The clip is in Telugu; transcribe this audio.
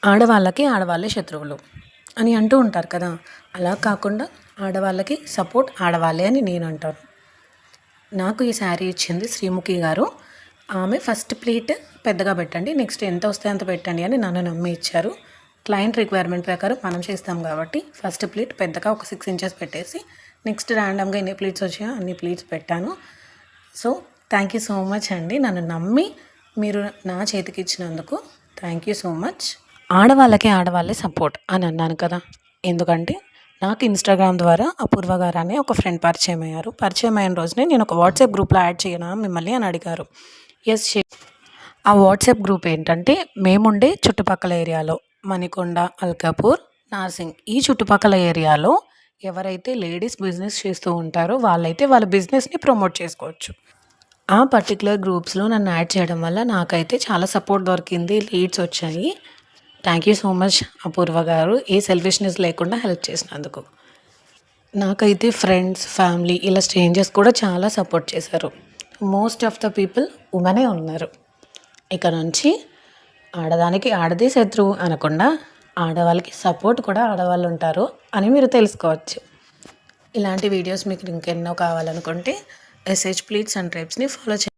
ఆడవాళ్ళకి ఆడవాళ్ళే శత్రువులు అని అంటూ ఉంటారు కదా! అలా కాకుండా ఆడవాళ్ళకి సపోర్ట్ ఆడవాళ్ళే అని నేను అంటాను. నాకు ఈ శారీ ఇచ్చింది శ్రీముఖి గారు. ఆమె ఫస్ట్ ప్లీట్ పెద్దగా పెట్టండి, నెక్స్ట్ ఎంత వస్తే అంత పెట్టండి అని నన్ను నమ్మి ఇచ్చారు. క్లయింట్ రిక్వైర్మెంట్ ప్రకారం మనం చేస్తాం కాబట్టి ఫస్ట్ ప్లీట్ పెద్దగా ఒక 6 ఇంచెస్ పెట్టేసి నెక్స్ట్ ర్యాండమ్గా ఎన్ని ప్లీట్స్ వచ్చాయో అన్ని ప్లీట్స్ పెట్టాను. So thank you so much అండి. నన్ను నమ్మి మీరు నా చేతికి ఇచ్చినందుకు థ్యాంక్ యూ సో మచ్. ఆడవాళ్ళకి ఆడవాళ్ళే సపోర్ట్ అని అన్నాను కదా! ఎందుకంటే నాకు ఇన్స్టాగ్రామ్ ద్వారా అపూర్వ గారు అనే ఒక ఫ్రెండ్ పరిచయం అయ్యారు. పరిచయం అయిన రోజునే నేను ఒక వాట్సాప్ గ్రూప్లో యాడ్ చేయనా మిమ్మల్ని అని అడిగారు. ఎస్, ఆ వాట్సాప్ గ్రూప్ ఏంటంటే మేముండే చుట్టుపక్కల ఏరియాలో మణికొండ, అల్కాపూర్, నార్సింగ్ ఈ చుట్టుపక్కల ఏరియాలో ఎవరైతే లేడీస్ బిజినెస్ చేస్తూ ఉంటారో వాళ్ళైతే వాళ్ళ బిజినెస్ని ప్రమోట్ చేసుకోవచ్చు. ఆ పర్టికులర్ గ్రూప్స్లో నన్ను యాడ్ చేయడం వల్ల నాకైతే చాలా సపోర్ట్ దొరికింది, లీడ్స్ వచ్చాయి. థ్యాంక్ యూ సో మచ్ అపూర్వ గారు, ఏ సెల్ఫిష్నెస్ లేకుండా హెల్ప్ చేసినందుకు. నాకైతే ఫ్రెండ్స్, ఫ్యామిలీ ఇలా స్ట్రేంజర్స్ కూడా చాలా సపోర్ట్ చేశారు. మోస్ట్ ఆఫ్ ద పీపుల్ ఉమెనే ఉన్నారు. ఇక నుంచి ఆడదానికి ఆడదే శత్రువు అనకుండా ఆడవాళ్ళకి సపోర్ట్ కూడా ఆడవాళ్ళు ఉంటారు అని మీరు తెలుసుకోవచ్చు. ఇలాంటి వీడియోస్ మీకు ఇంకెన్నో కావాలనుకుంటే ఎస్హెచ్ ప్లీట్స్ అండ్ ట్రైబ్స్ని ఫాలో చేయండి.